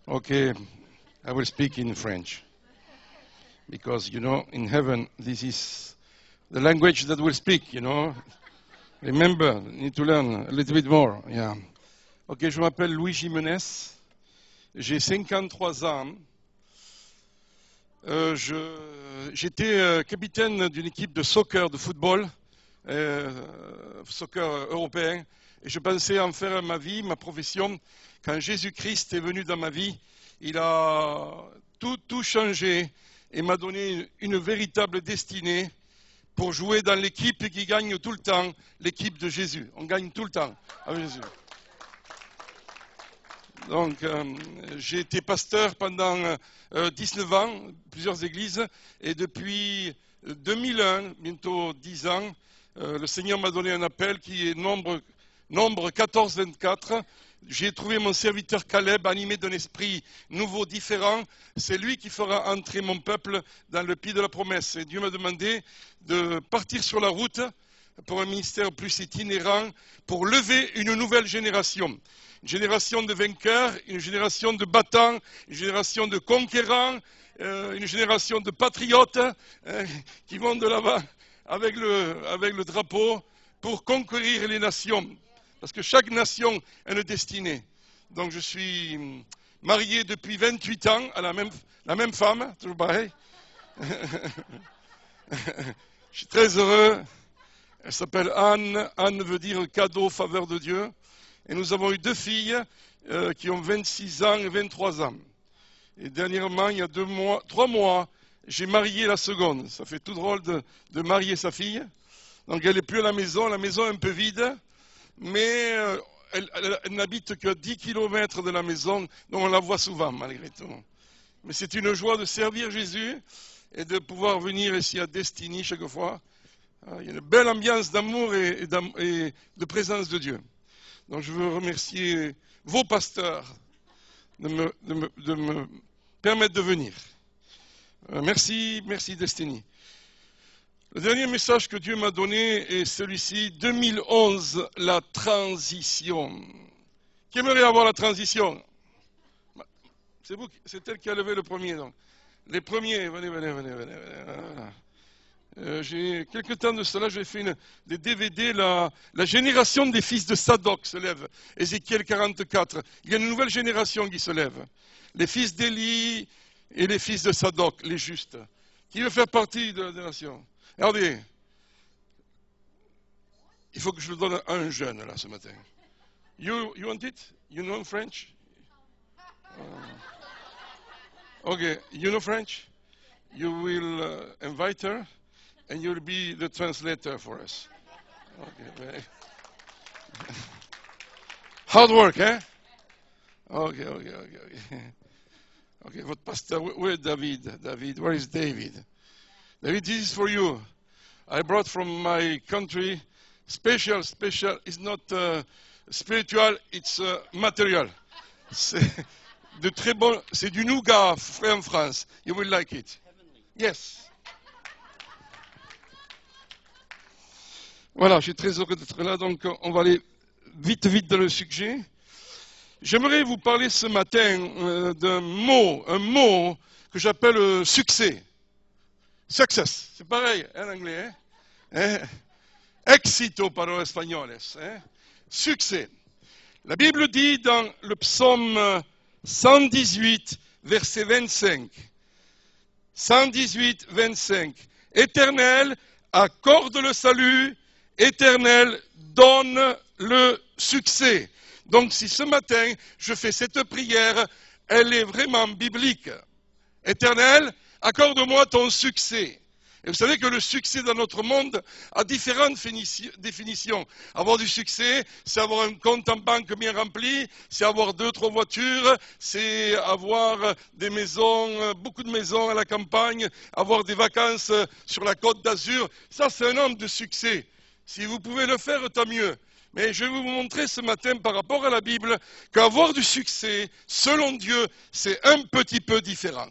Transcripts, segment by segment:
Okay, I will speak in French. Because, in heaven, this is the language that we'll speak. Remember, need to learn a little bit more. Yeah. Ok, je m'appelle Louis Jimenez. J'ai 53 ans. J'étais capitaine d'une équipe de soccer, de football, soccer européen. Et je pensais en faire ma vie, ma profession. Quand Jésus-Christ est venu dans ma vie, il a tout changé et m'a donné une véritable destinée pour jouer dans l'équipe qui gagne tout le temps, l'équipe de Jésus. On gagne tout le temps avec Jésus. Donc, j'ai été pasteur pendant 19 ans, plusieurs églises, et depuis 2001, bientôt 10 ans, le Seigneur m'a donné un appel qui est nombre 14-24. J'ai trouvé mon serviteur Caleb animé d'un esprit nouveau, différent. C'est lui qui fera entrer mon peuple dans le pays de la promesse. Et Dieu m'a demandé de partir sur la route pour un ministère plus itinérant, pour lever une nouvelle génération. Une génération de vainqueurs, une génération de battants, une génération de conquérants, une génération de patriotes qui vont de l'avant avec le drapeau pour conquérir les nations. Parce que chaque nation a une destinée. Donc je suis marié depuis 28 ans à la même femme, toujours pareil. Je suis très heureux. Elle s'appelle Anne. Anne veut dire cadeau, faveur de Dieu. Et nous avons eu 2 filles qui ont 26 ans et 23 ans. Et dernièrement, il y a 3 mois, j'ai marié la seconde. Ça fait tout drôle de marier sa fille. Donc elle n'est plus à la maison est un peu vide. Mais elle n'habite que 10 km de la maison, donc on la voit souvent malgré tout. Mais c'est une joie de servir Jésus et de pouvoir venir ici à Destiny chaque fois. Il y a une belle ambiance d'amour et de présence de Dieu. Donc je veux remercier vos pasteurs de me permettre de venir. Merci Destiny. Le dernier message que Dieu m'a donné est celui-ci, 2011, la transition. Qui aimerait avoir la transition? C'est elle qui a levé le premier. Donc. Les premiers, venez. Voilà. J'ai quelque temps de cela, j'ai fait des DVD, la génération des fils de Sadoc se lève, Ézéchiel 44. Il y a une nouvelle génération qui se lève. Les fils d'Élie et les fils de Sadoc, les justes. Qui veut faire partie de la génération? Regardez, il faut que je le donne à un jeune là ce matin. You want it? You know French? Okay, you know French? You will invite her and you'll be the translator for us. Okay. Hard work, eh? Okay. Okay, votre pasteur, where is David? David, where is David? David, this is for you. I brought from my country special. It's not spiritual, it's material. C'est de très bon. C'est du nougat fait en France. You will like it. Yes. Voilà, je suis très heureux d'être là. Donc, on va aller vite dans le sujet. J'aimerais vous parler ce matin d'un mot, un mot que j'appelle succès. Success, c'est pareil en anglais. Éxito para los españoles. Succès. La Bible dit dans le psaume 118, verset 25. 118, 25. Éternel, accorde le salut. Éternel, donne le succès. Donc si ce matin je fais cette prière, elle est vraiment biblique. Éternel, accorde-moi ton succès. Et vous savez que le succès dans notre monde a différentes définitions. Avoir du succès, c'est avoir un compte en banque bien rempli, c'est avoir 2-3 voitures, c'est avoir des maisons, beaucoup de maisons à la campagne, avoir des vacances sur la côte d'Azur. Ça, c'est un homme de succès. Si vous pouvez le faire, tant mieux. Mais je vais vous montrer ce matin par rapport à la Bible qu'avoir du succès, selon Dieu, c'est un petit peu différent.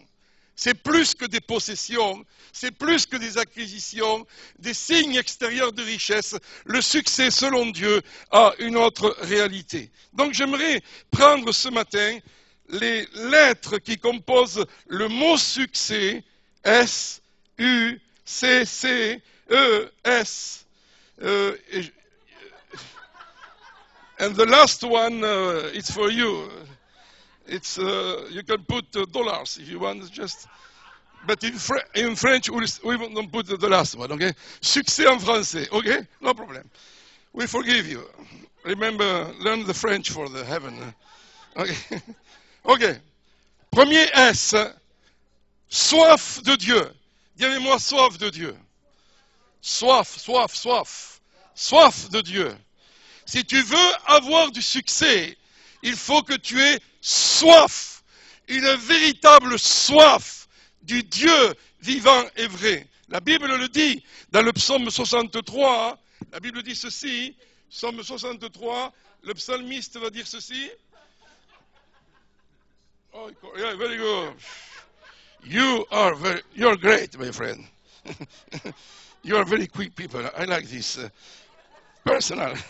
C'est plus que des possessions, c'est plus que des acquisitions, des signes extérieurs de richesse. Le succès, selon Dieu, a une autre réalité. Donc j'aimerais prendre ce matin les lettres qui composent le mot succès, S, U, C, C, E, S. And the last one, it's for you. It's you can put dollars if you want, just. But in French, we don't put the last one, okay? Succès en français, okay? No problem. We forgive you. Remember, learn the French for the heaven. Okay. Okay. Premier S, soif de Dieu. Dis-moi soif de Dieu. Soif, soif, soif. Soif de Dieu. Si tu veux avoir du succès, il faut que tu aies soif. Une véritable soif du Dieu vivant et vrai. La Bible le dit dans le psaume 63. La Bible dit ceci. Psaume 63. Le psalmiste va dire ceci. Oh, yeah, very good. You're great, my friend. You are very quick people. I like this personality.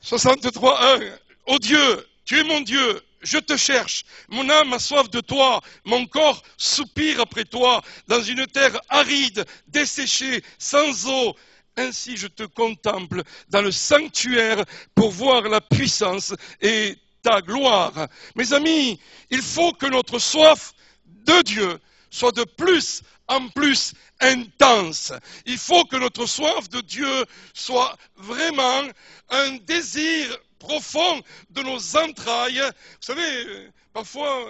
63:1. Oh Dieu, tu es mon Dieu, je te cherche. Mon âme a soif de toi, mon corps soupire après toi, dans une terre aride, desséchée, sans eau. Ainsi je te contemple dans le sanctuaire pour voir la puissance et ta gloire. Mes amis, il faut que notre soif de Dieu soit de plus en plus intense. Il faut que notre soif de Dieu soit vraiment un désir profond de nos entrailles. Vous savez, parfois,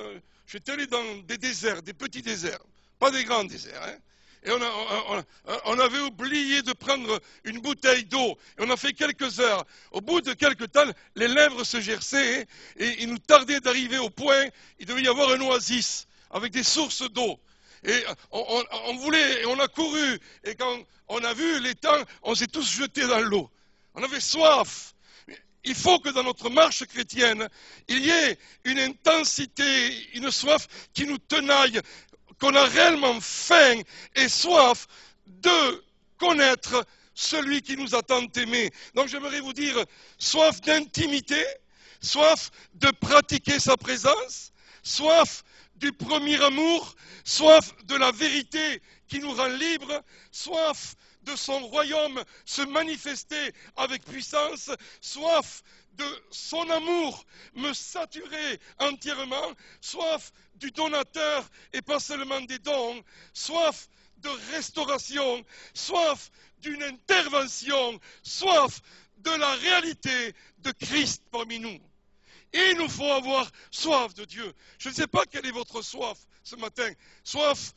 j'étais allé dans des déserts, des petits déserts, pas des grands déserts, hein. Et on avait oublié de prendre une bouteille d'eau. Et on a fait quelques heures. Au bout de quelques temps, les lèvres se gerçaient et il nous tardait d'arriver au point. Il devait y avoir un oasis avec des sources d'eau. Et on a couru. Et quand on a vu les temps, on s'est tous jetés dans l'eau. On avait soif. Il faut que dans notre marche chrétienne, il y ait une intensité, une soif qui nous tenaille, qu'on a réellement faim et soif de connaître celui qui nous a tant aimés. Donc j'aimerais vous dire, soif d'intimité, soif de pratiquer sa présence, soif du premier amour, soif de la vérité qui nous rend libres, soif de son royaume se manifester avec puissance, soif de son amour me saturer entièrement, soif du donateur et pas seulement des dons, soif de restauration, soif d'une intervention, soif de la réalité de Christ parmi nous. Et il nous faut avoir soif de Dieu. Je ne sais pas quelle est votre soif ce matin. Soif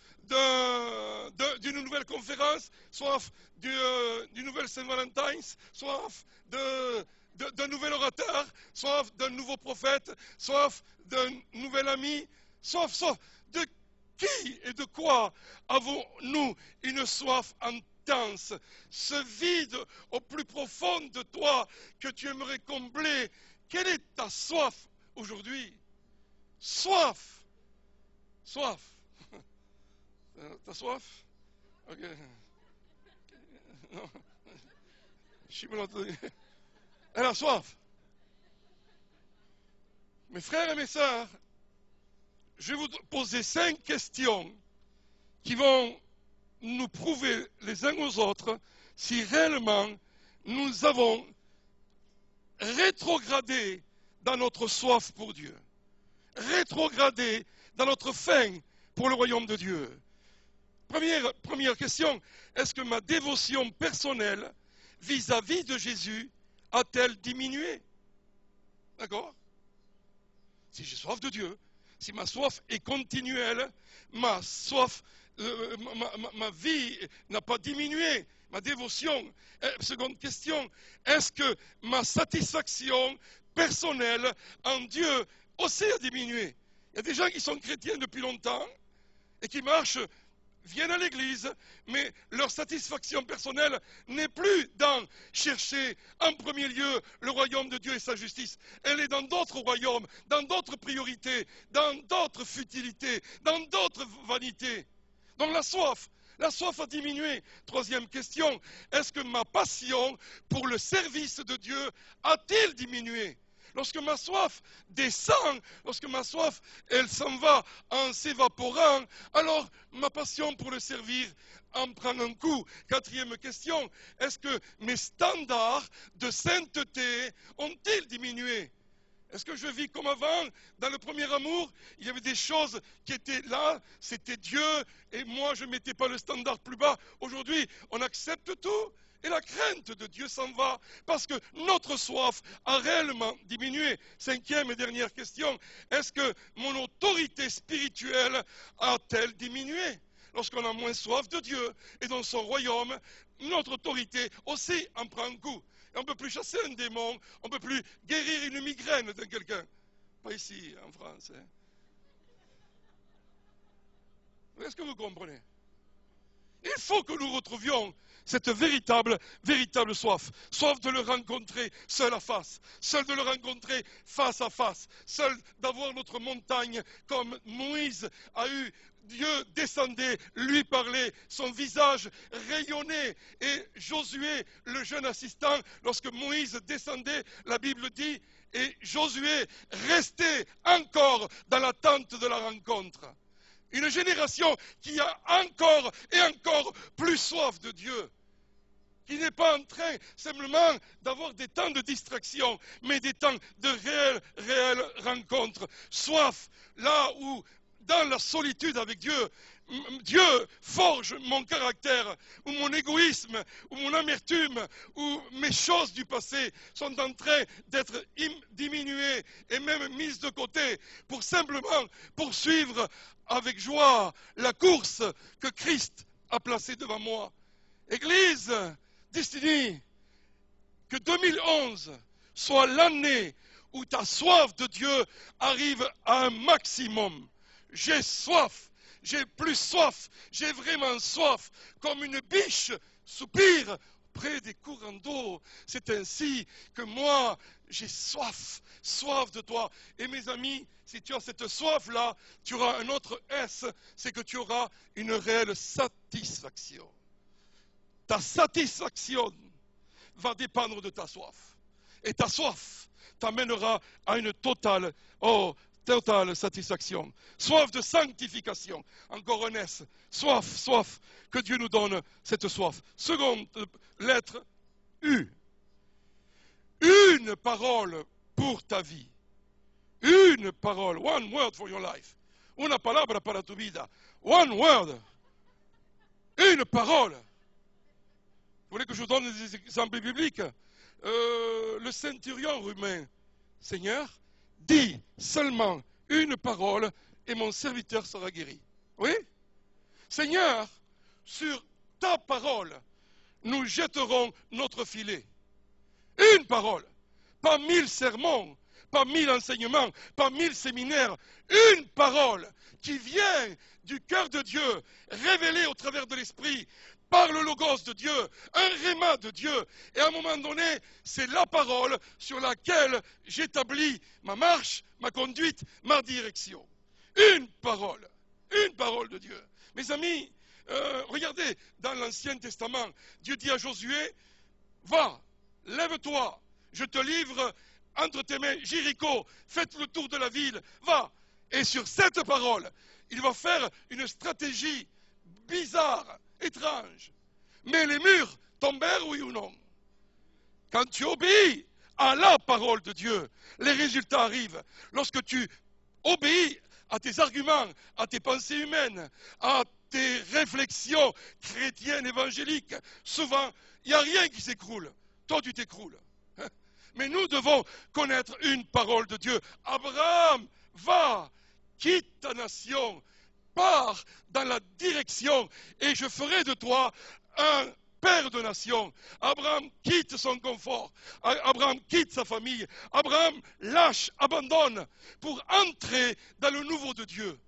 d'une nouvelle conférence, soif d'une nouvelle Saint-Valentine's, soif d'un nouvel orateur, soif d'un nouveau prophète, soif d'un nouvel ami, soif de qui et de quoi avons-nous une soif intense, ce vide au plus profond de toi que tu aimerais combler? Quelle est ta soif aujourd'hui? Soif. Soif. T'as soif? Ok. Non. Je me l'entends. Elle a soif. Mes frères et mes sœurs, je vais vous poser 5 questions qui vont nous prouver les uns aux autres si réellement nous avons rétrogradé dans notre soif pour Dieu, rétrogradé dans notre faim pour le royaume de Dieu. Première question, est-ce que ma dévotion personnelle vis-à-vis de Jésus a-t-elle diminué? D'accord? Si j'ai soif de Dieu, si ma soif est continuelle, ma soif, ma vie n'a pas diminué, ma dévotion. Seconde question, est-ce que ma satisfaction personnelle en Dieu aussi a diminué? Il y a des gens qui sont chrétiens depuis longtemps et qui marchent, viennent à l'église, mais leur satisfaction personnelle n'est plus dans chercher en premier lieu le royaume de Dieu et sa justice. Elle est dans d'autres royaumes, dans d'autres priorités, dans d'autres futilités, dans d'autres vanités. Donc la soif a diminué. Troisième question, est-ce que ma passion pour le service de Dieu a-t-il diminué? lorsque ma soif descend, lorsque ma soif, elle s'en va en s'évaporant, alors ma passion pour le servir en prend un coup. Quatrième question, est-ce que mes standards de sainteté ont-ils diminué? Est-ce que je vis comme avant? Dans le premier amour, il y avait des choses qui étaient là, c'était Dieu, et moi je ne mettais pas le standard plus bas. Aujourd'hui, on accepte tout, et la crainte de Dieu s'en va, parce que notre soif a réellement diminué. Cinquième et dernière question, est-ce que mon autorité spirituelle a-t-elle diminué? Lorsqu'on a moins soif de Dieu et dans son royaume, notre autorité aussi en prend un coup. On ne peut plus chasser un démon, on ne peut plus guérir une migraine de quelqu'un. Pas ici, en France. Hein. Est-ce que vous comprenez? Il faut que nous retrouvions cette véritable soif. Soif de le rencontrer seul à face, seul de le rencontrer face à face, seul d'avoir notre montagne comme Moïse a eu. Dieu descendait, lui parlait, son visage rayonnait. Et Josué, le jeune assistant, lorsque Moïse descendait, la Bible dit, et Josué restait encore dans l'attente de la rencontre. Une génération qui a encore et encore plus soif de Dieu, qui n'est pas en train simplement d'avoir des temps de distraction, mais des temps de réelles rencontres. Soif, là où, dans la solitude avec Dieu, Dieu forge mon caractère, ou mon égoïsme, ou mon amertume, ou mes choses du passé sont en train d'être diminuées et même mises de côté pour simplement poursuivre avec joie la course que Christ a placée devant moi. Église, Destiny, que 2011 soit l'année où ta soif de Dieu arrive à un maximum. J'ai soif, j'ai plus soif, j'ai vraiment soif, comme une biche soupire près des courants d'eau. C'est ainsi que moi, j'ai soif, soif de toi. Et mes amis, si tu as cette soif-là, tu auras un autre S, c'est que tu auras une réelle satisfaction. Ta satisfaction va dépendre de ta soif. Et ta soif t'amènera à une totale satisfaction. Soif de sanctification. Encore un S. Soif, que Dieu nous donne cette soif. Seconde lettre, U. Une parole pour ta vie. Une parole. One word for your life. Una palabra para tu vida. One word. Une parole. Vous voulez que je vous donne des exemples bibliques? Le centurion romain, Seigneur, dis seulement une parole et mon serviteur sera guéri. Oui? Seigneur, sur ta parole, nous jetterons notre filet. Une parole, pas 1000 sermons, pas 1000 enseignements, pas 1000 séminaires. Une parole qui vient du cœur de Dieu, révélée au travers de l'Esprit, par le logos de Dieu, un réma de Dieu. Et à un moment donné, c'est la parole sur laquelle j'établis ma marche, ma conduite, ma direction. Une parole de Dieu. Mes amis, regardez, dans l'Ancien Testament, Dieu dit à Josué, va, lève-toi, je te livre entre tes mains Jéricho, faites le tour de la ville, va. Et sur cette parole, il va faire une stratégie bizarre, étrange. Mais les murs tombèrent, oui ou non? Quand tu obéis à la parole de Dieu, les résultats arrivent. Lorsque tu obéis à tes arguments, à tes pensées humaines, à tes réflexions chrétiennes, évangéliques, souvent, il n'y a rien qui s'écroule. Toi, tu t'écroules. Mais nous devons connaître une parole de Dieu. Abraham, va, quitte ta nation, pars dans la direction et je ferai de toi un père de nation. Abraham quitte son confort, Abraham quitte sa famille, Abraham lâche, abandonne pour entrer dans le nouveau de Dieu.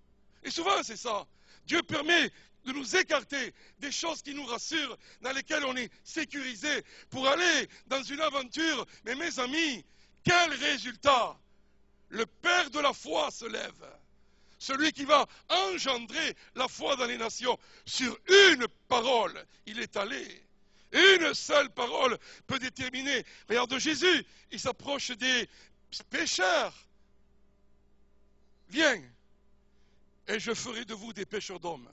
Et souvent c'est ça, Dieu permet de nous écarter des choses qui nous rassurent, dans lesquelles on est sécurisé, pour aller dans une aventure. Mais mes amis, quel résultat! Le Père de la foi se lève. Celui qui va engendrer la foi dans les nations. Sur une parole, il est allé. Une seule parole peut déterminer. Regarde Jésus, il s'approche des pécheurs, viens, et je ferai de vous des pêcheurs d'hommes.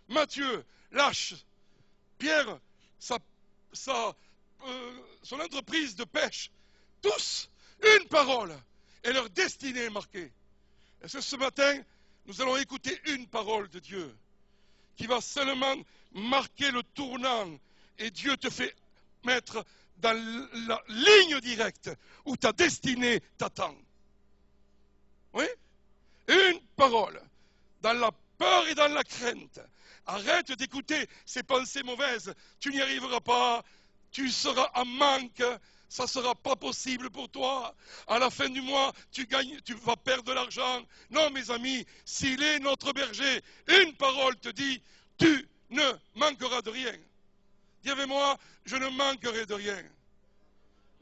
Matthieu lâche Pierre, son entreprise de pêche, tous, une parole, et leur destinée est marquée. Et ce matin, nous allons écouter une parole de Dieu qui va seulement marquer le tournant, et Dieu te fait mettre dans la ligne directe où ta destinée t'attend. Oui? Une parole, dans la peur et dans la crainte. Arrête d'écouter ces pensées mauvaises. Tu n'y arriveras pas, tu seras en manque, ça ne sera pas possible pour toi. À la fin du mois, tu vas perdre de l'argent. Non, mes amis, s'il est notre berger, une parole te dit, tu ne manqueras de rien. Dis avec moi, je ne manquerai de rien.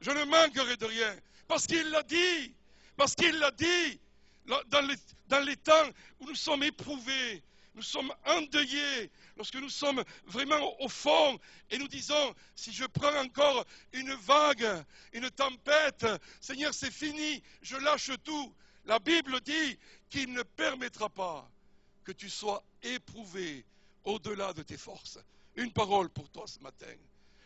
Je ne manquerai de rien. Parce qu'il l'a dit. Parce qu'il l'a dit. Dans les temps où nous sommes éprouvés, nous sommes endeuillés, lorsque nous sommes vraiment au fond et nous disons, si je prends encore une vague, une tempête, Seigneur, c'est fini, je lâche tout. La Bible dit qu'il ne permettra pas que tu sois éprouvé au-delà de tes forces. Une parole pour toi ce matin.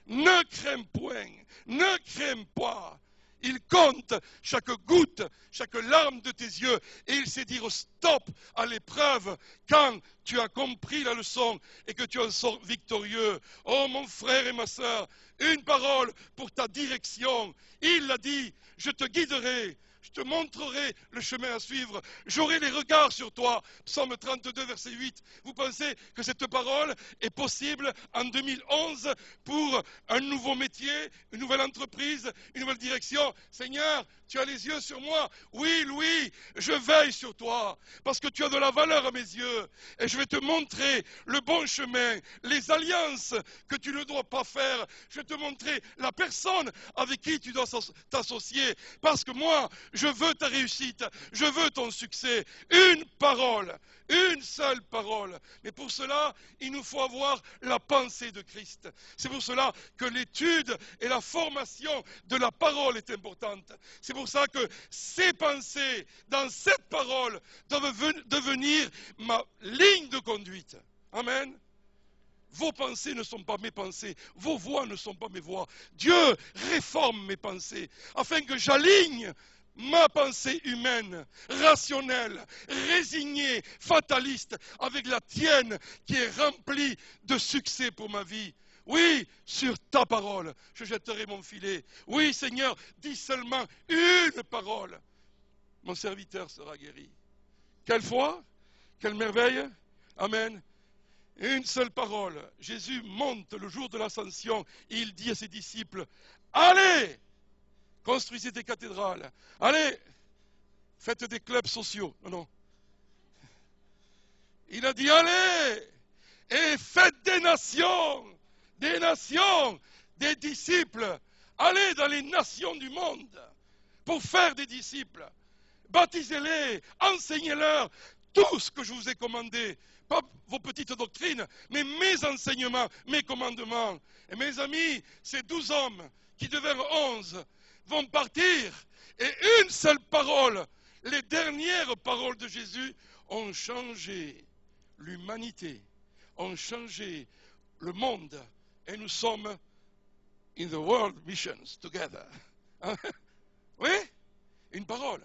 Ne crains point, ne crains pas. Il compte chaque goutte, chaque larme de tes yeux, et il sait dire stop à l'épreuve quand tu as compris la leçon et que tu en sors victorieux. Oh mon frère et ma sœur, une parole pour ta direction. Il l'a dit, je te guiderai. Je te montrerai le chemin à suivre. J'aurai les regards sur toi. Psaume 32, verset 8. Vous pensez que cette parole est possible en 2011 pour un nouveau métier, une nouvelle entreprise, une nouvelle direction? Seigneur, tu as les yeux sur moi. Oui, Louis, je veille sur toi parce que tu as de la valeur à mes yeux. Et je vais te montrer le bon chemin, les alliances que tu ne dois pas faire. Je vais te montrer la personne avec qui tu dois t'associer. Parce que moi, je veux ta réussite, je veux ton succès. Une parole, une seule parole. Mais pour cela, il nous faut avoir la pensée de Christ. C'est pour cela que l'étude et la formation de la parole est importante. C'est pour ça que ces pensées dans cette parole doivent devenir ma ligne de conduite. Amen. Vos pensées ne sont pas mes pensées, vos voix ne sont pas mes voix. Dieu réforme mes pensées afin que j'aligne ma pensée humaine, rationnelle, résignée, fataliste, avec la tienne qui est remplie de succès pour ma vie. Oui, sur ta parole, je jetterai mon filet. Oui, Seigneur, dis seulement une parole. Mon serviteur sera guéri. Quelle foi, quelle merveille. Amen. Une seule parole. Jésus monte le jour de l'ascension et il dit à ses disciples, allez, construisez des cathédrales. Allez, faites des clubs sociaux. Non, non. Il a dit, allez, et faites des nations, des disciples. Allez dans les nations du monde pour faire des disciples. Baptisez-les, enseignez-leur tout ce que je vous ai commandé. Pas vos petites doctrines, mais mes enseignements, mes commandements. Et mes amis, ces 12 hommes qui devinrent 11 vont partir. Et une seule parole, les dernières paroles de Jésus, ont changé l'humanité, ont changé le monde. Et nous sommes in the world missions together. Oui? Une parole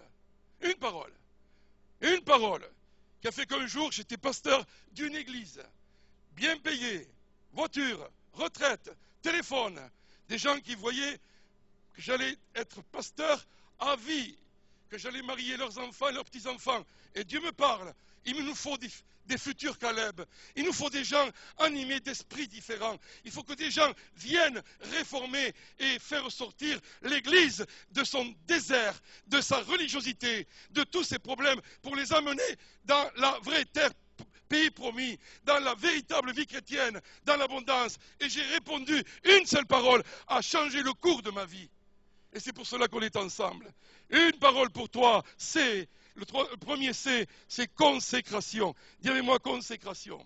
qui a fait qu'un jour j'étais pasteur d'une église, bien payé, voiture, retraite, téléphone, des gens qui voyaient que j'allais être pasteur à vie, que j'allais marier leurs enfants et leurs petits-enfants. Et Dieu me parle, il nous faut des futurs Caleb, il nous faut des gens animés d'esprits différents, il faut que des gens viennent réformer et faire sortir l'Église de son désert, de sa religiosité, de tous ses problèmes, pour les amener dans la vraie terre, pays promis, dans la véritable vie chrétienne, dans l'abondance. Et j'ai répondu une seule parole a changé le cours de ma vie. Et c'est pour cela qu'on est ensemble. Une parole pour toi, c'est, le premier c'est consécration. Dis avec moi consécration.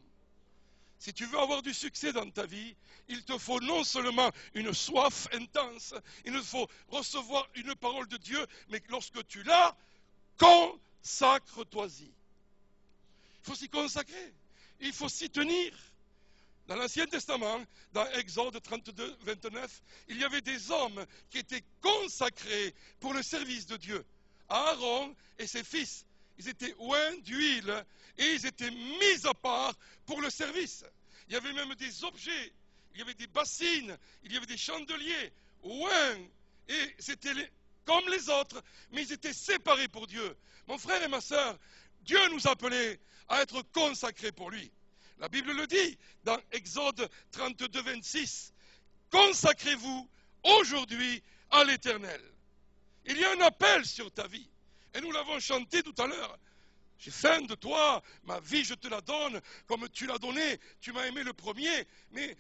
Si tu veux avoir du succès dans ta vie, il te faut non seulement une soif intense, il te faut recevoir une parole de Dieu, mais lorsque tu l'as, consacre-toi-y. Il faut s'y consacrer, il faut s'y tenir. Dans l'Ancien Testament, dans Exode 32, 29, il y avait des hommes qui étaient consacrés pour le service de Dieu. Aaron et ses fils, ils étaient oints d'huile et ils étaient mis à part pour le service. Il y avait même des objets, il y avait des bassines, il y avait des chandeliers, oints, et c'était comme les autres, mais ils étaient séparés pour Dieu. Mon frère et ma sœur, Dieu nous appelait à être consacrés pour lui. La Bible le dit dans Exode 32, 26. Consacrez-vous aujourd'hui à l'Éternel. Il y a un appel sur ta vie. Et nous l'avons chanté tout à l'heure. J'ai faim de toi, ma vie je te la donne, comme tu l'as donnée, tu m'as aimé le premier. Mais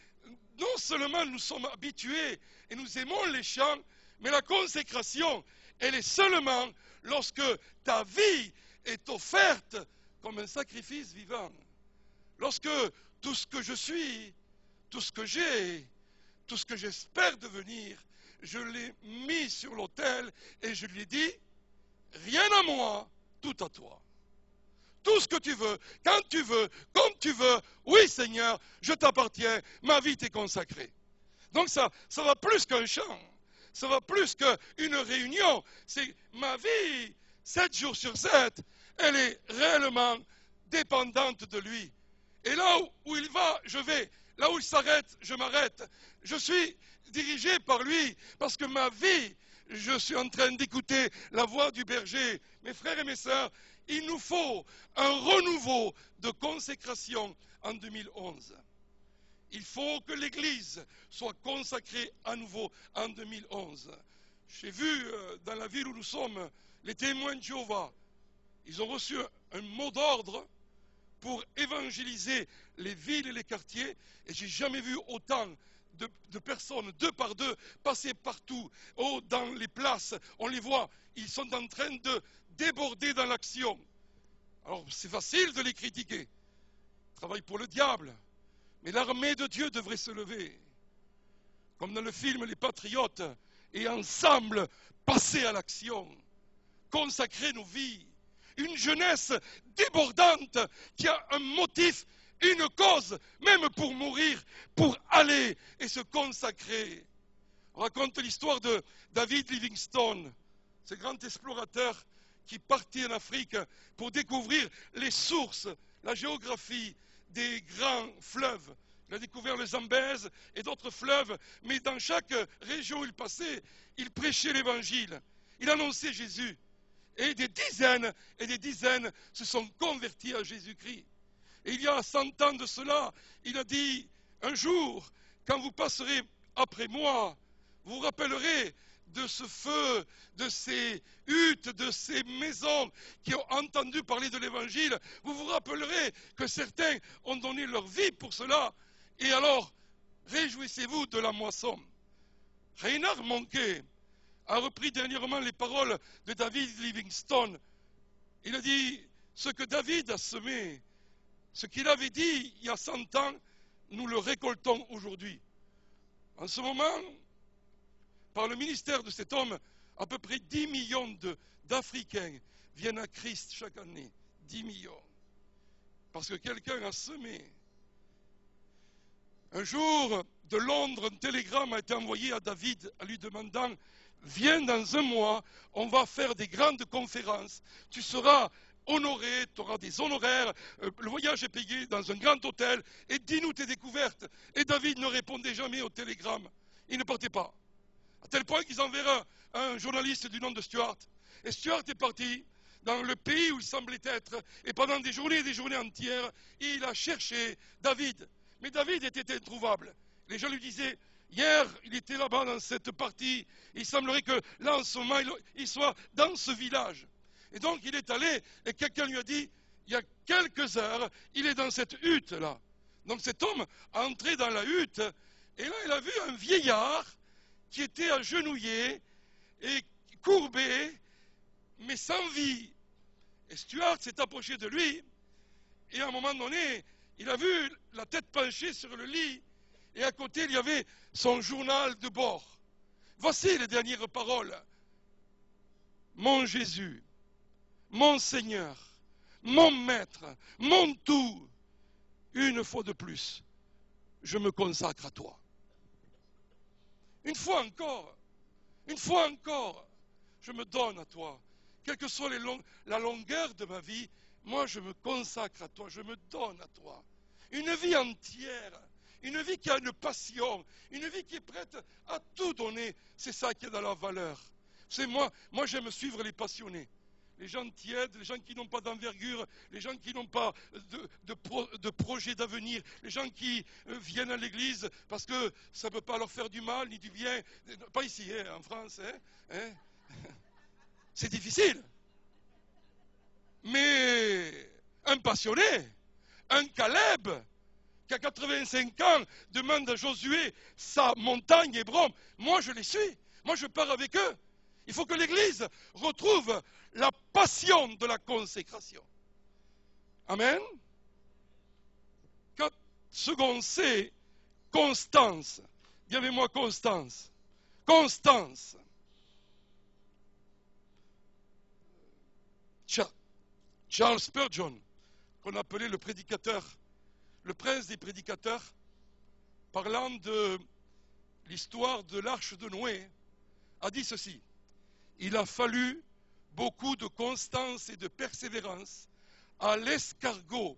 non seulement nous sommes habitués et nous aimons les chants, mais la consécration, elle est seulement lorsque ta vie est offerte comme un sacrifice vivant. Lorsque tout ce que je suis, tout ce que j'ai, tout ce que j'espère devenir, je l'ai mis sur l'autel et je lui ai dit, rien à moi, tout à toi. Tout ce que tu veux, quand tu veux, comme tu veux, oui Seigneur, je t'appartiens, ma vie t'est consacrée. Donc ça va plus qu'un chant, ça va plus qu'une réunion, c'est ma vie, 7 jours sur 7, elle est réellement dépendante de lui. Et là où il va, je vais. Là où il s'arrête, je m'arrête. Je suis dirigé par lui parce que ma vie, je suis en train d'écouter la voix du berger. Mes frères et mes sœurs, il nous faut un renouveau de consécration en 2011. Il faut que l'Église soit consacrée à nouveau en 2011. J'ai vu dans la ville où nous sommes, les témoins de Jéhovah, ils ont reçu un mot d'ordre pour évangéliser les villes et les quartiers, et j'ai jamais vu autant de personnes, deux par deux, passer partout, dans les places, on les voit, ils sont en train de déborder dans l'action. Alors c'est facile de les critiquer, ils travaillent pour le diable, mais l'armée de Dieu devrait se lever, comme dans le film Les Patriotes, et ensemble passer à l'action, consacrer nos vies. Une jeunesse débordante qui a un motif, une cause, même pour mourir, pour aller et se consacrer. On raconte l'histoire de David Livingstone, ce grand explorateur qui partit en Afrique pour découvrir les sources, la géographie des grands fleuves. Il a découvert le Zambèze et d'autres fleuves, mais dans chaque région où il passait, il prêchait l'évangile, il annonçait Jésus. Et des dizaines se sont convertis à Jésus-Christ. Et il y a 100 ans de cela, il a dit, un jour, quand vous passerez après moi, vous vous rappellerez de ce feu, de ces huttes, de ces maisons qui ont entendu parler de l'évangile. Vous vous rappellerez que certains ont donné leur vie pour cela. Et alors, réjouissez-vous de la moisson. Reinhard Monke a repris dernièrement les paroles de David Livingstone. Il a dit, ce que David a semé, ce qu'il avait dit il y a 100 ans, nous le récoltons aujourd'hui. En ce moment, par le ministère de cet homme, à peu près 10 millions d'Africains viennent à Christ chaque année. 10 millions. Parce que quelqu'un a semé. Un jour, de Londres, un télégramme a été envoyé à David en lui demandant, viens dans un mois, on va faire des grandes conférences, tu seras honoré, tu auras des honoraires, le voyage est payé dans un grand hôtel, et dis-nous tes découvertes. Et David ne répondait jamais au télégramme, il ne partait pas. À tel point qu'ils enverront un journaliste du nom de Stuart. Et Stuart est parti dans le pays où il semblait être, et pendant des journées et des journées entières, il a cherché David. Mais David était introuvable. Les gens lui disaient, hier, il était là-bas dans cette partie, il semblerait que là, en ce moment, il soit dans ce village. Et donc, il est allé, et quelqu'un lui a dit, il y a quelques heures, il est dans cette hutte-là. Donc, cet homme a entré dans la hutte, et là, il a vu un vieillard qui était agenouillé et courbé, mais sans vie. Et Stuart s'est approché de lui, et à un moment donné, Il a vu la tête penchée sur le lit et à côté il y avait son journal de bord. Voici les dernières paroles. Mon Jésus, mon Seigneur, mon Maître, mon tout, une fois de plus, je me consacre à toi. Une fois encore, je me donne à toi. Quelle que soit la longueur de ma vie, moi je me consacre à toi, je me donne à toi. Une vie entière, une vie qui a une passion, une vie qui est prête à tout donner, c'est ça qui est dans la valeur. C'est moi j'aime suivre les passionnés. Les gens tièdes, les gens qui n'ont pas d'envergure, les gens qui n'ont pas de projet d'avenir, les gens qui viennent à l'église parce que ça ne peut pas leur faire du mal ni du bien. Pas ici, hein, en France. Hein. C'est difficile. Mais un passionné, un Caleb, qui a 85 ans, demande à Josué sa montagne Hébron. Moi, je les suis. Moi, je pars avec eux. Il faut que l'Église retrouve la passion de la consécration. Amen. 4 secondes C, constance. Dis avec moi constance. Constance. Charles Spurgeon, qu'on appelait le prédicateur, le prince des prédicateurs, parlant de l'histoire de l'arche de Noé, a dit ceci. Il a fallu beaucoup de constance et de persévérance à l'escargot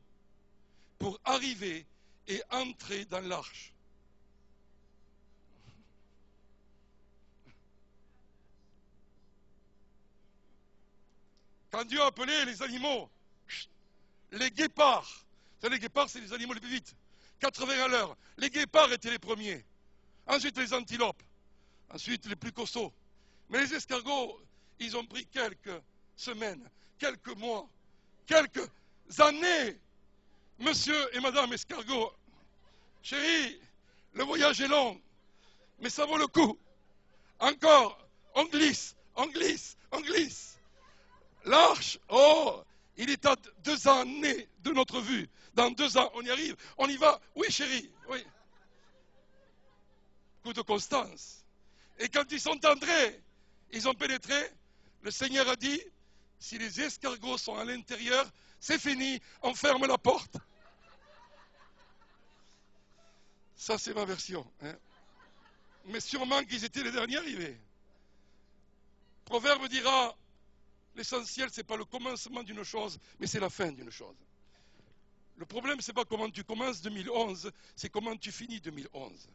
pour arriver et entrer dans l'arche. Quand Dieu a appelé les animaux, les guépards, vous savez, les guépards, c'est les animaux les plus vite, 80 à l'heure. Les guépards étaient les premiers. Ensuite, les antilopes. Ensuite, les plus costauds. Mais les escargots, ils ont pris quelques semaines, quelques mois, quelques années. Monsieur et madame escargot, chérie, le voyage est long, mais ça vaut le coup. Encore, on glisse, on glisse, on glisse. L'arche, oh, il est à 2 années de notre vue. Dans 2 ans, on y arrive, on y va. Oui, chérie, oui. Coup de constance. Et quand ils sont entrés, ils ont pénétré, le Seigneur a dit, si les escargots sont à l'intérieur, c'est fini, on ferme la porte. Ça, c'est ma version. Hein. Mais sûrement qu'ils étaient les derniers arrivés. Proverbe dira, l'essentiel, ce n'est pas le commencement d'une chose, mais c'est la fin d'une chose. Le problème, ce n'est pas comment tu commences 2011, c'est comment tu finis 2011.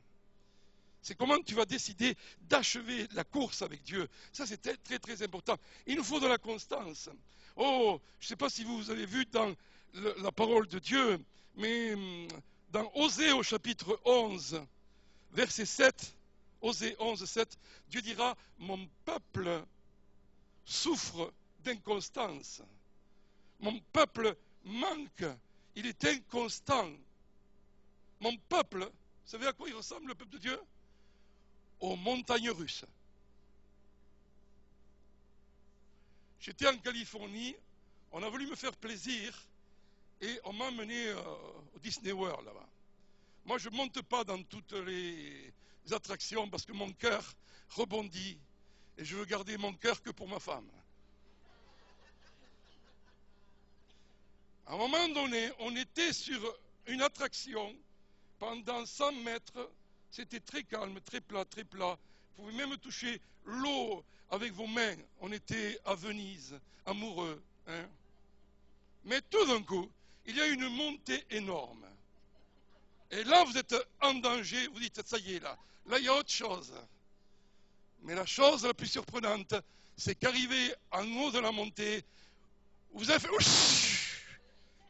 C'est comment tu vas décider d'achever la course avec Dieu. Ça, c'est très, très, très important. Il nous faut de la constance. Oh, je ne sais pas si vous avez vu dans la parole de Dieu, mais dans Osée au chapitre 11, verset 7, Osée 11, 7, Dieu dira, mon peuple souffre d'inconstance. Mon peuple manque, il est inconstant. Mon peuple, vous savez à quoi il ressemble, le peuple de Dieu? Aux montagnes russes. J'étais en Californie, on a voulu me faire plaisir et on m'a emmené au Disney World là-bas. Moi, je ne monte pas dans toutes les attractions parce que mon cœur rebondit et je veux garder mon cœur que pour ma femme. À un moment donné, on était sur une attraction pendant 100 mètres. C'était très calme, très plat, très plat. Vous pouvez même toucher l'eau avec vos mains. On était à Venise, amoureux. Hein. Mais tout d'un coup, il y a une montée énorme. Et là, vous êtes en danger. Vous dites, ça y est, là il y a autre chose. Mais la chose la plus surprenante, c'est qu'arrivé en haut de la montée, vous avez fait...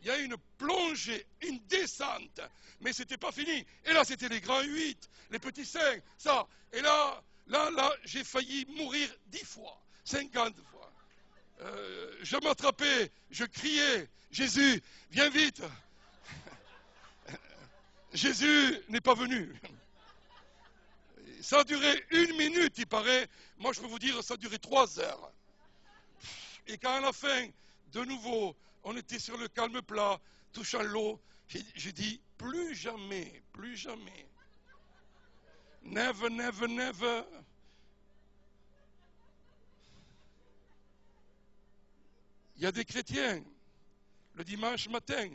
Il y a une plongée, une descente, mais c'était pas fini. Et là, c'était les grands 8, les petits 5, ça. Et là, j'ai failli mourir 10 fois, 50 fois. Je m'attrapais, je criais, Jésus, viens vite. Jésus n'est pas venu. Ça a duré 1 minute, il paraît. Moi, je peux vous dire, ça a duré 3 heures. Et quand à la fin De nouveau, on était sur le calme plat, touchant l'eau. J'ai dit, plus jamais, plus jamais. Never, never, never. Il y a des chrétiens, le dimanche matin,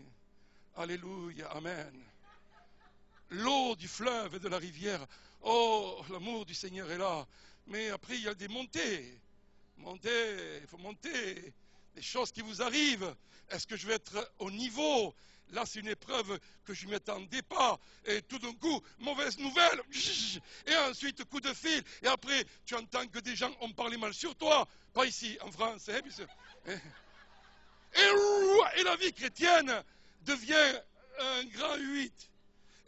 alléluia, amen. L'eau du fleuve et de la rivière, oh, l'amour du Seigneur est là. Mais après, il y a des montées. Montez, il faut monter. Des choses qui vous arrivent. Est-ce que je vais être au niveau? Là, c'est une épreuve que je ne m'attendais pas. Et tout d'un coup, mauvaise nouvelle. Et ensuite, coup de fil. Et après, tu entends que des gens ont parlé mal sur toi. Pas ici, en France. Et la vie chrétienne devient un grand 8.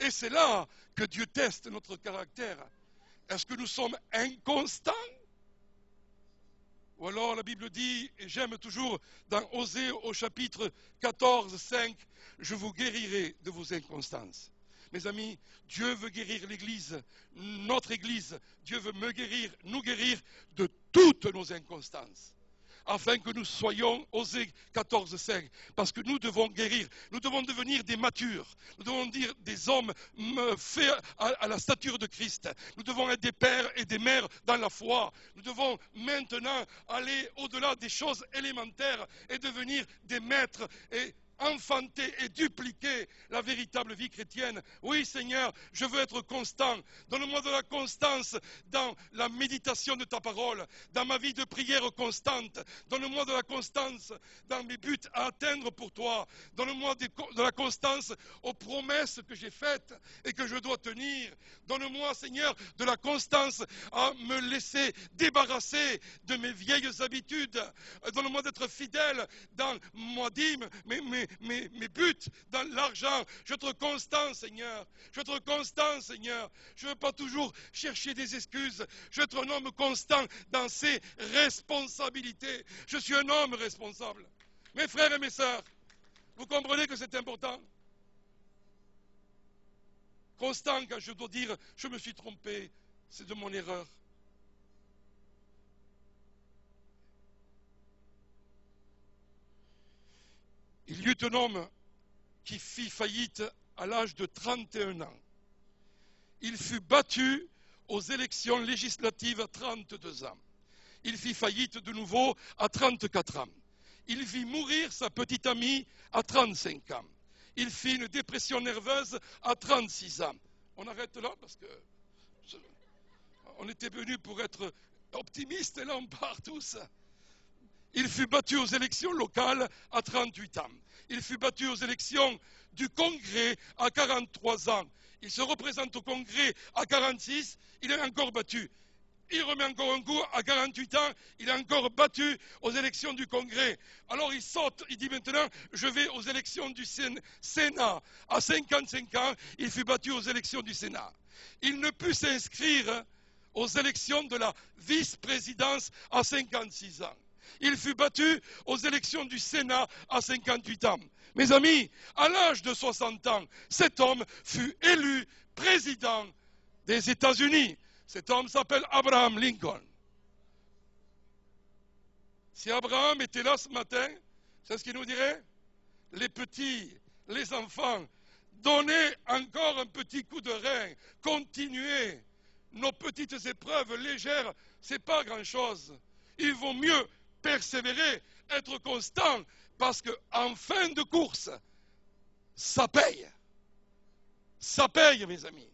Et c'est là que Dieu teste notre caractère. Est-ce que nous sommes inconstants? Ou alors la Bible dit, et j'aime toujours dans Osée au chapitre 14, 5, je vous guérirai de vos inconstances. Mes amis, Dieu veut guérir l'Église, notre Église. Dieu veut me guérir, nous guérir de toutes nos inconstances. Afin que nous soyons, Osée 14, 5, parce que nous devons guérir, nous devons devenir des matures, nous devons dire des hommes faits à la stature de Christ, nous devons être des pères et des mères dans la foi, nous devons maintenant aller au-delà des choses élémentaires et devenir des maîtres et enfanter et dupliquer la véritable vie chrétienne. Oui, Seigneur, je veux être constant. Donne-moi de la constance dans la méditation de ta parole, dans ma vie de prière constante. Donne-moi de la constance dans mes buts à atteindre pour toi. Donne-moi de la constance aux promesses que j'ai faites et que je dois tenir. Donne-moi, Seigneur, de la constance à me laisser débarrasser de mes vieilles habitudes. Donne-moi d'être fidèle dans ma dîme, mes buts dans l'argent. Je te constant, Seigneur. Je te constant, Seigneur. Je ne veux pas toujours chercher des excuses. Je veux être un homme constant dans ses responsabilités. Je suis un homme responsable. Mes frères et mes sœurs, vous comprenez que c'est important? Constant quand je dois dire je me suis trompé, c'est de mon erreur. Il y eut un homme qui fit faillite à l'âge de 31 ans. Il fut battu aux élections législatives à 32 ans. Il fit faillite de nouveau à 34 ans. Il vit mourir sa petite amie à 35 ans. Il fit une dépression nerveuse à 36 ans. On arrête là parce que on était venus pour être optimistes et là on part tous. Il fut battu aux élections locales à 38 ans. Il fut battu aux élections du Congrès à 43 ans. Il se représente au Congrès à 46, il est encore battu. Il remet encore un coup à 48 ans, il est encore battu aux élections du Congrès. Alors il saute, il dit maintenant, je vais aux élections du Sénat. À 55 ans, il fut battu aux élections du Sénat. Il ne put s'inscrire aux élections de la vice-présidence à 56 ans. Il fut battu aux élections du Sénat à 58 ans. Mes amis, à l'âge de 60 ans, cet homme fut élu président des États-Unis. Cet homme s'appelle Abraham Lincoln. Si Abraham était là ce matin, c'est ce qu'il nous dirait? Les petits, les enfants, donnez encore un petit coup de rein, continuez. Nos petites épreuves légères, ce n'est pas grand-chose. Il vaut mieux persévérer, être constant, parce qu'en fin de course, ça paye. Ça paye, mes amis.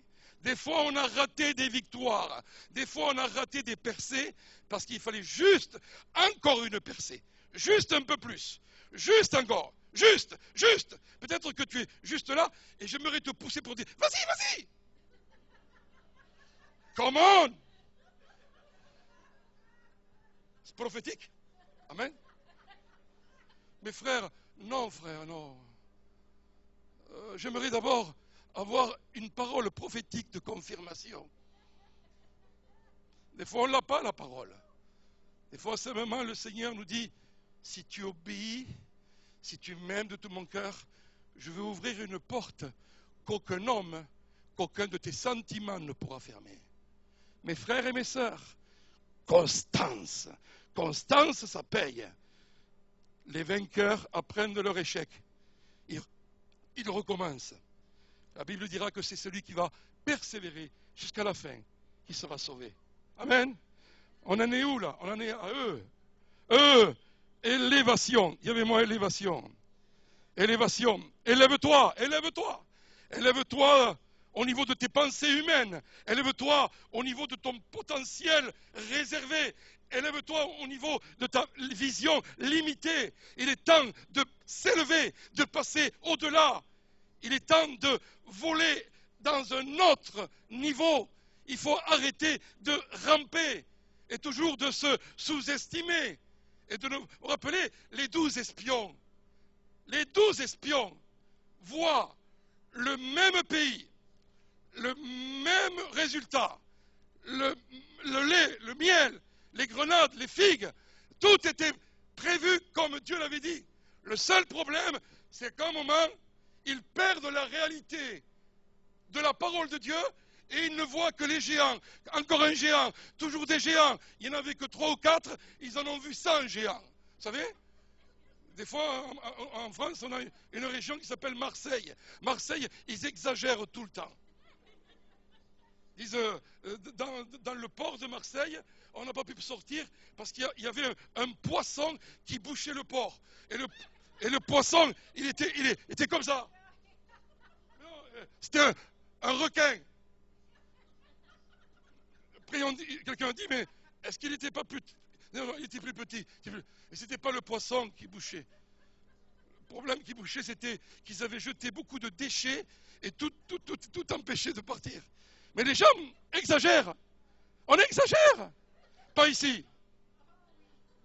Des fois, on a raté des victoires. Des fois, on a raté des percées parce qu'il fallait juste encore une percée. Juste un peu plus. Juste encore. Juste. Peut-être que tu es juste là et j'aimerais te pousser pour dire, vas-y. Come on. C'est prophétique. Amen. Mes frères, non. J'aimerais d'abord avoir une parole prophétique de confirmation. Des fois, on n'a pas la parole. Des fois, simplement, le Seigneur nous dit, si tu obéis, si tu m'aimes de tout mon cœur, je vais ouvrir une porte qu'aucun homme, qu'aucun de tes sentiments ne pourra fermer. Mes frères et mes sœurs, constance. Constance, ça paye. Les vainqueurs apprennent de leur échec. Ils recommencent. La Bible dira que c'est celui qui va persévérer jusqu'à la fin qui sera sauvé. Amen. On en est où là? On en est à eux. Élévation. Il y avait moi élévation. Élévation. Élève-toi. Élève-toi au niveau de tes pensées humaines. Élève-toi au niveau de ton potentiel réservé. Élève-toi au niveau de ta vision limitée. Il est temps de s'élever, de passer au-delà. Il est temps de voler dans un autre niveau. Il faut arrêter de ramper et toujours de se sous-estimer. Et de nous rappeler les 12 espions. Les 12 espions voient le même pays, le même résultat, le lait, le miel, les grenades, les figues, tout était prévu comme Dieu l'avait dit. Le seul problème, c'est qu'à un moment, ils perdent la réalité de la parole de Dieu et ils ne voient que les géants. Encore un géant, toujours des géants. Il n'y en avait que 3 ou 4, ils en ont vu 100 géants. Vous savez ? Des fois, en France, on a une région qui s'appelle Marseille. Marseille, ils exagèrent tout le temps. Ils disent, dans le port de Marseille, on n'a pas pu sortir parce qu'il y avait un poisson qui bouchait le port. Et le poisson, il était comme ça. C'était un requin. Après, quelqu'un dit, mais est-ce qu'il n'était pas plus... Non, il était plus petit. Et ce n'était pas le poisson qui bouchait. Le problème qui bouchait, c'était qu'ils avaient jeté beaucoup de déchets et tout empêchait de partir. Mais les gens exagèrent. On exagère. Pas ici.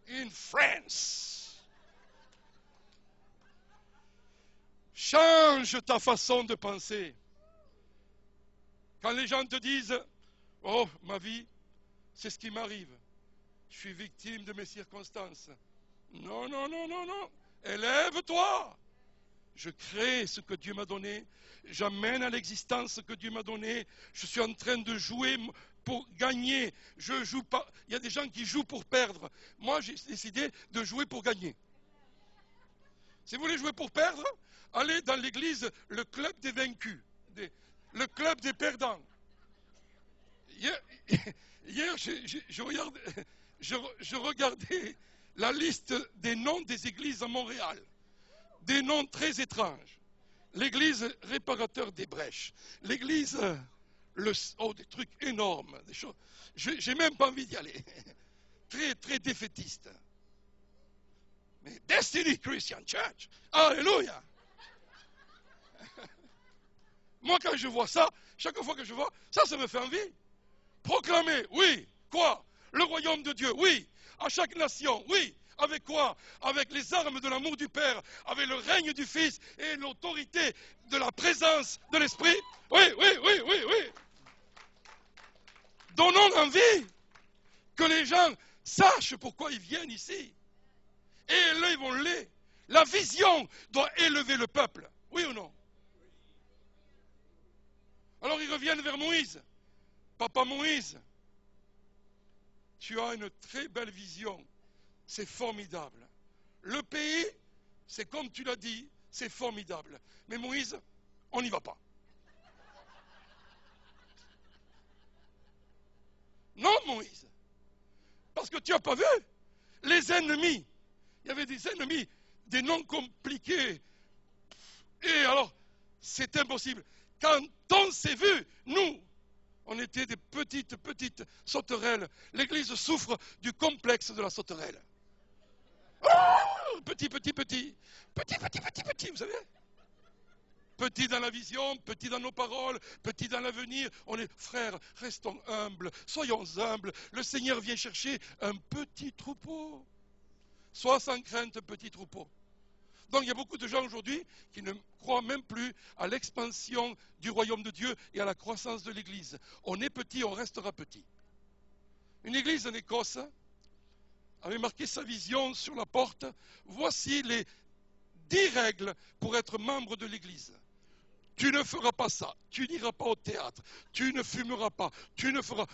In France. Change ta façon de penser. Quand les gens te disent, oh, ma vie, c'est ce qui m'arrive. Je suis victime de mes circonstances. Non. Élève-toi. Je crée ce que Dieu m'a donné. J'amène à l'existence ce que Dieu m'a donné. Je suis en train de jouer pour gagner. Je joue pas. Il y a des gens qui jouent pour perdre. Moi, j'ai décidé de jouer pour gagner. Si vous voulez jouer pour perdre, allez dans l'église, le club des vaincus, le club des perdants. Hier je regardais la liste des noms des églises à Montréal. Des noms très étranges. L'église réparateur des brèches. L'église, des trucs énormes. Des choses. J'ai même pas envie d'y aller. Très, très défaitiste. Mais Destiny Christian Church, alléluia. Moi, quand je vois ça, chaque fois que je vois, ça me fait envie. Proclamer, oui. Quoi? Le royaume de Dieu, oui. À chaque nation, oui. Avec quoi? Avec les armes de l'amour du Père, avec le règne du Fils et l'autorité de la présence de l'Esprit. Oui. Donnons envie que les gens sachent pourquoi ils viennent ici. Et élevons-les. La vision doit élever le peuple. Oui ou non? Alors ils reviennent vers Moïse. Papa Moïse, tu as une très belle vision. C'est formidable. Le pays, c'est comme tu l'as dit, c'est formidable. Mais Moïse, on n'y va pas. Non, Moïse. Parce que tu n'as pas vu les ennemis. Il y avait des ennemis, des noms compliqués. Et alors, c'est impossible. Quand on s'est vu, nous, on était des petites sauterelles. L'Église souffre du complexe de la sauterelle. Oh, petit, vous savez. Petit dans la vision, petit dans nos paroles, petit dans l'avenir. On est frères, restons humbles, soyons humbles. Le Seigneur vient chercher un petit troupeau. Sois sans crainte, petit troupeau. Donc il y a beaucoup de gens aujourd'hui qui ne croient même plus à l'expansion du royaume de Dieu et à la croissance de l'Église. On est petit, on restera petit. Une église en Écosse avait marqué sa vision sur la porte. Voici les 10 règles pour être membre de l'Église. Tu ne feras pas ça, tu n'iras pas au théâtre, tu ne fumeras pas, tu ne feras...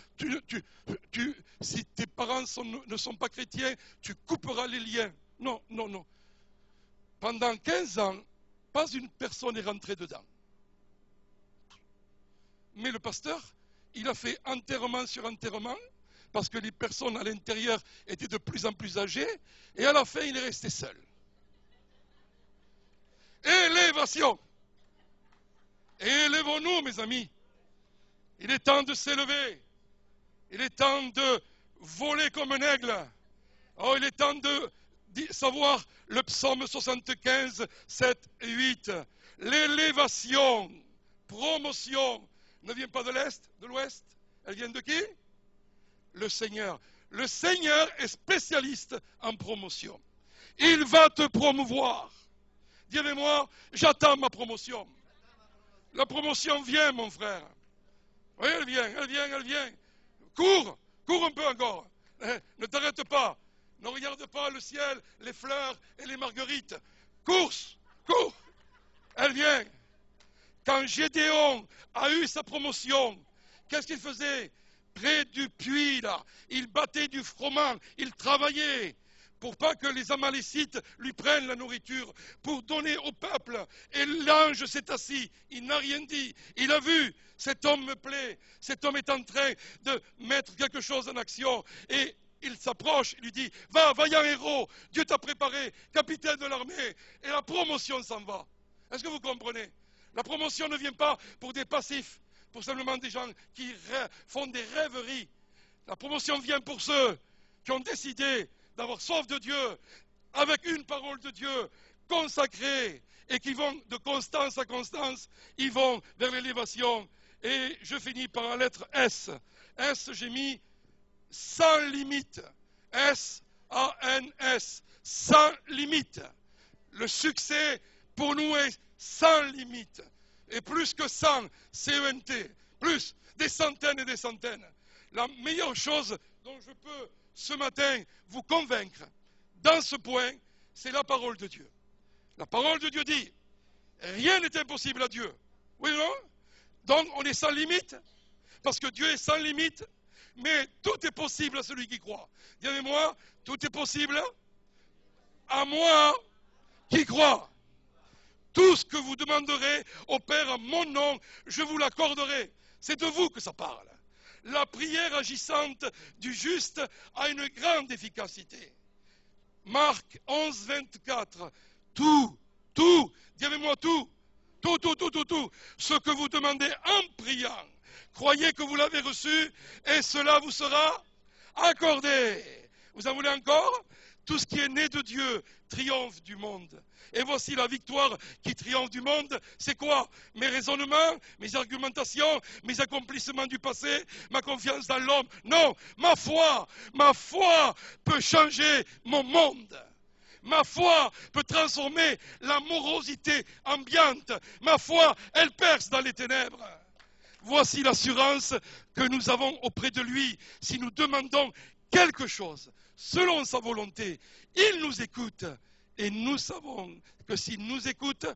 si tes parents ne sont pas chrétiens, tu couperas les liens. Non. Pendant 15 ans, pas une personne n'est rentrée dedans. Mais le pasteur, il a fait enterrement sur enterrement, parce que les personnes à l'intérieur étaient de plus en plus âgées, et à la fin, il est resté seul. Élévation. Élevons-nous, mes amis. Il est temps de s'élever. Il est temps de voler comme un aigle. Oh, il est temps de savoir le psaume 75, 7 et 8. L'élévation, promotion, ne vient pas de l'Est, de l'Ouest. Elle vient de qui? Le Seigneur. Le Seigneur est spécialiste en promotion. Il va te promouvoir. Dis avec moi, j'attends ma promotion. La promotion vient, mon frère. Oui, elle vient, elle vient, elle vient. Cours, cours un peu encore. Ne t'arrête pas. Ne regarde pas le ciel, les fleurs et les marguerites. Course, cours. Elle vient. Quand Gédéon a eu sa promotion, qu'est-ce qu'il faisait? Près du puits, là, il battait du froment, il travaillait pour pas que les Amalécites lui prennent la nourriture, pour donner au peuple. Et l'ange s'est assis, il n'a rien dit. Il a vu, cet homme me plaît, cet homme est en train de mettre quelque chose en action. Et il s'approche, il lui dit, va, vaillant héros, Dieu t'a préparé, capitaine de l'armée, et la promotion s'en va. Est-ce que vous comprenez? La promotion ne vient pas pour des passifs, pour simplement des gens qui font des rêveries. La promotion vient pour ceux qui ont décidé d'avoir soif de Dieu, avec une parole de Dieu consacrée, et qui vont de constance à constance, ils vont vers l'élévation. Et je finis par la lettre S. S, j'ai mis sans limite. S-A-N-S. Sans limite. Le succès pour nous est sans limite. Et plus que 100, C-E-N-T. Plus, des centaines et des centaines. La meilleure chose dont je peux ce matin vous convaincre dans ce point, c'est la parole de Dieu. La parole de Dieu dit, rien n'est impossible à Dieu. Oui ou non? Donc on est sans limite, parce que Dieu est sans limite, mais tout est possible à celui qui croit. Dis avec moi, tout est possible à moi qui crois. Tout ce que vous demanderez au Père en mon nom, je vous l'accorderai. C'est de vous que ça parle. La prière agissante du juste a une grande efficacité. Marc 11, 24. Tout, dis avec moi tout. Tout. Ce que vous demandez en priant, croyez que vous l'avez reçu et cela vous sera accordé. Vous en voulez encore? Tout ce qui est né de Dieu triomphe du monde. Et voici la victoire qui triomphe du monde. C'est quoi? Mes raisonnements, mes argumentations, mes accomplissements du passé, ma confiance dans l'homme. Non, ma foi peut changer mon monde. Ma foi peut transformer la morosité ambiante. Ma foi, elle perce dans les ténèbres. Voici l'assurance que nous avons auprès de lui. Si nous demandons quelque chose selon sa volonté, il nous écoute. Et nous savons que s'il nous écoute,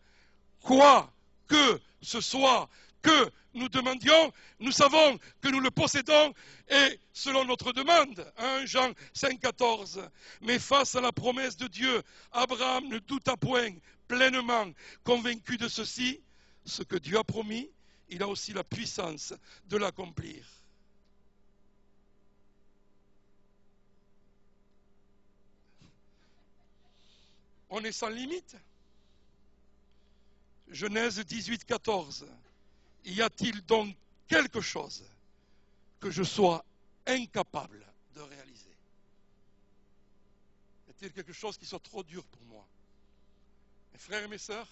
quoi que ce soit que nous demandions, nous savons que nous le possédons et selon notre demande. 1 Jean 5,14. Mais face à la promesse de Dieu, Abraham ne douta point, pleinement convaincu de ceci, ce que Dieu a promis, il a aussi la puissance de l'accomplir. On est sans limite. Genèse 18, 14. Y a-t-il donc quelque chose que je sois incapable de réaliser? Y a-t-il quelque chose qui soit trop dur pour moi? Mes frères et mes sœurs,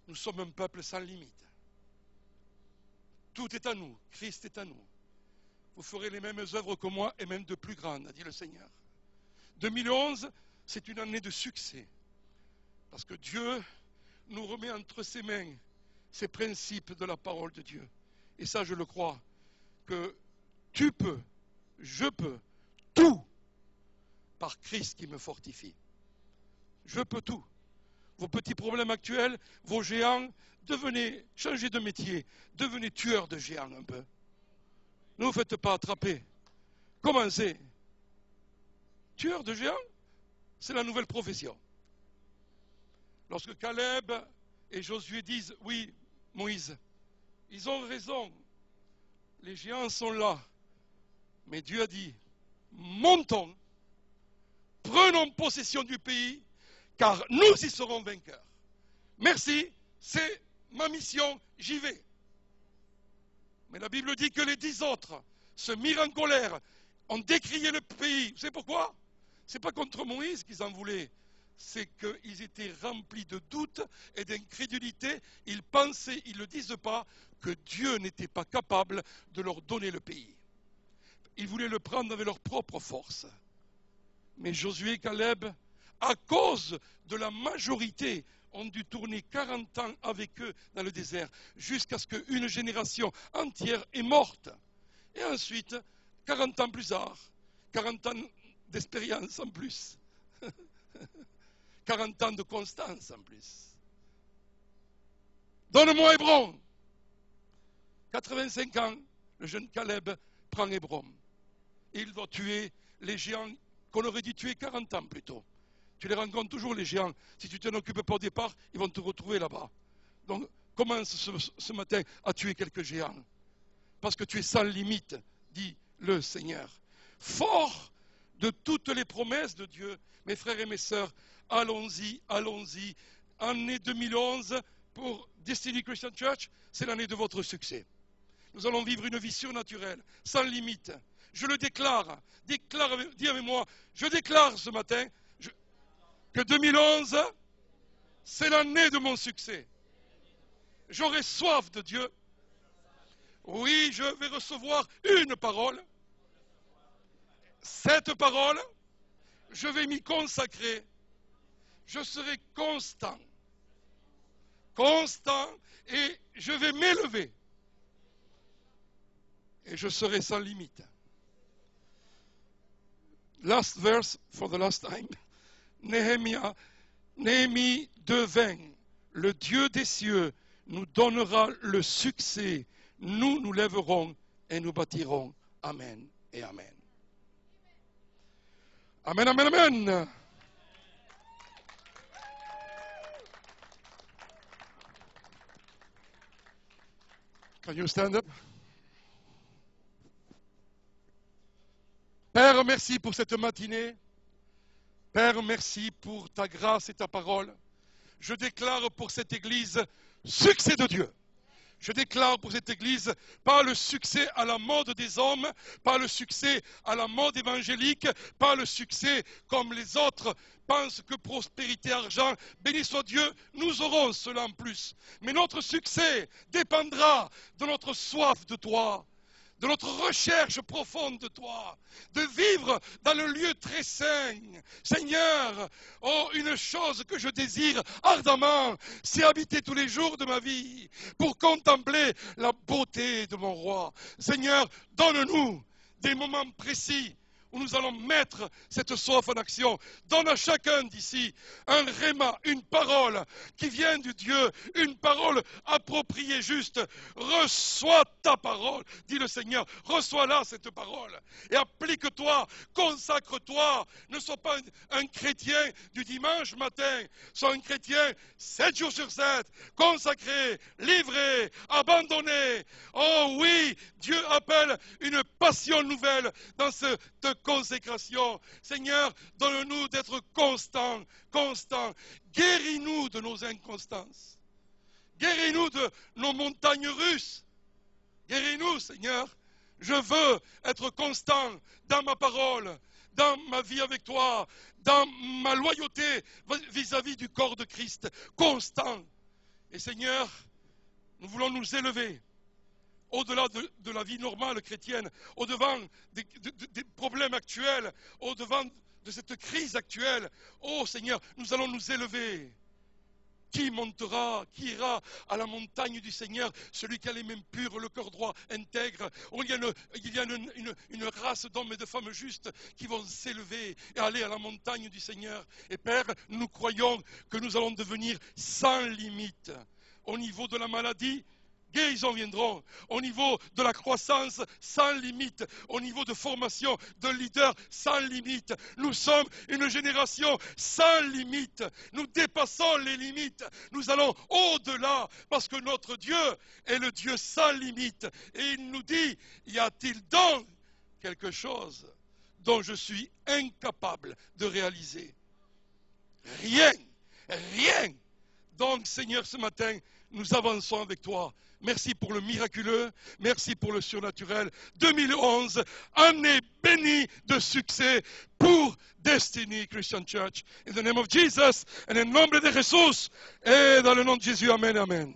nous sommes un peuple sans limite. Tout est à nous, Christ est à nous. Vous ferez les mêmes œuvres que moi et même de plus grandes, a dit le Seigneur. 2011, c'est une année de succès. Parce que Dieu nous remet entre ses mains ces principes de la parole de Dieu. Et ça, je le crois, que tu peux, je peux, tout par Christ qui me fortifie. Je peux tout. Vos petits problèmes actuels, vos géants, changez de métier, devenez tueurs de géants un peu. Ne vous faites pas attraper. Commencez. Tueur de géants, c'est la nouvelle profession. Lorsque Caleb et Josué disent, oui, Moïse, ils ont raison, les géants sont là. Mais Dieu a dit, montons, prenons possession du pays, car nous y serons vainqueurs. Merci, c'est ma mission, j'y vais. Mais la Bible dit que les 10 autres se mirent en colère, ont décrié le pays. Vous savez pourquoi? C'est pas contre Moïse qu'ils en voulaient. C'est qu'ils étaient remplis de doutes et d'incrédulité. Ils pensaient, ils ne le disent pas, que Dieu n'était pas capable de leur donner le pays. Ils voulaient le prendre avec leur propre force. Mais Josué et Caleb, à cause de la majorité, ont dû tourner 40 ans avec eux dans le désert, jusqu'à ce qu'une génération entière est morte. Et ensuite, 40 ans plus tard, 40 ans d'expérience en plus, 40 ans de constance en plus. Donne-moi Hébron. 85 ans, le jeune Caleb prend Hébron. Et il doit tuer les géants qu'on aurait dû tuer 40 ans plus tôt. Tu les rencontres toujours, les géants. Si tu t'en occupes pas au départ, ils vont te retrouver là-bas. Donc, commence ce matin à tuer quelques géants. Parce que tu es sans limite, dit le Seigneur. Fort de toutes les promesses de Dieu, mes frères et mes sœurs, allons-y, allons-y. Année 2011 pour Destiny Christian Church, c'est l'année de votre succès. Nous allons vivre une vie surnaturelle, sans limite. Je le déclare. Dis avec moi, je déclare ce matin que 2011, c'est l'année de mon succès. J'aurai soif de Dieu. Oui, je vais recevoir une parole. Cette parole, je vais m'y consacrer. Je serai constant. Constant, et je vais m'élever. Et je serai sans limite. Last verse for the last time. Néhémie 2:20. Le Dieu des cieux nous donnera le succès. Nous nous lèverons et nous bâtirons. Amen et amen. Amen, amen, amen. Can you stand up? Père, merci pour cette matinée. Père, merci pour ta grâce et ta parole. Je déclare pour cette église succès de Dieu. Je déclare pour cette église pas le succès à la mode des hommes, pas le succès à la mode évangélique, pas le succès comme les autres pensent que prospérité, argent, béni soit Dieu, nous aurons cela en plus. Mais notre succès dépendra de notre soif de toi, de notre recherche profonde de toi, de vivre dans le lieu très saint. Seigneur, oh, une chose que je désire ardemment, c'est habiter tous les jours de ma vie pour contempler la beauté de mon roi. Seigneur, donne-nous des moments précis où nous allons mettre cette soif en action. Donne à chacun d'ici un réma, une parole qui vient de Dieu, une parole appropriée, juste. Reçois ta parole, dit le Seigneur. Reçois-la, cette parole. Et applique-toi, consacre-toi. Ne sois pas un chrétien du dimanche matin. Sois un chrétien 7 jours sur 7, consacré, livré, abandonné. Oh oui, Dieu appelle une passion nouvelle dans cette consécration. Seigneur, donne-nous d'être constants, constants. Guéris-nous de nos inconstances. Guéris-nous de nos montagnes russes. Guéris-nous, Seigneur. Je veux être constant dans ma parole, dans ma vie avec toi, dans ma loyauté vis-à-vis du corps de Christ. Constant. Et Seigneur, nous voulons nous élever au-delà de la vie normale chrétienne, au-devant des problèmes actuels, au-devant de cette crise actuelle. Oh Seigneur, nous allons nous élever. Qui montera, qui ira à la montagne du Seigneur? Celui qui a les mains pures, le cœur droit, intègre. Oh, il y a une race d'hommes et de femmes justes qui vont s'élever et aller à la montagne du Seigneur. Et Père, nous croyons que nous allons devenir sans limite. Au niveau de la maladie, guérisons viendront. Au niveau de la croissance, sans limite. Au niveau de formation de leaders, sans limite. Nous sommes une génération sans limite. Nous dépassons les limites. Nous allons au-delà parce que notre Dieu est le Dieu sans limite. Et il nous dit, y a-t-il donc quelque chose dont je suis incapable de réaliser? Rien, rien. Donc, Seigneur, ce matin, nous avançons avec toi. Merci pour le miraculeux, merci pour le surnaturel. 2011, année bénie de succès pour Destiny Christian Church. In the name of Jesus, en el nombre de Jesús, et dans le nom de Jésus, amen, amen.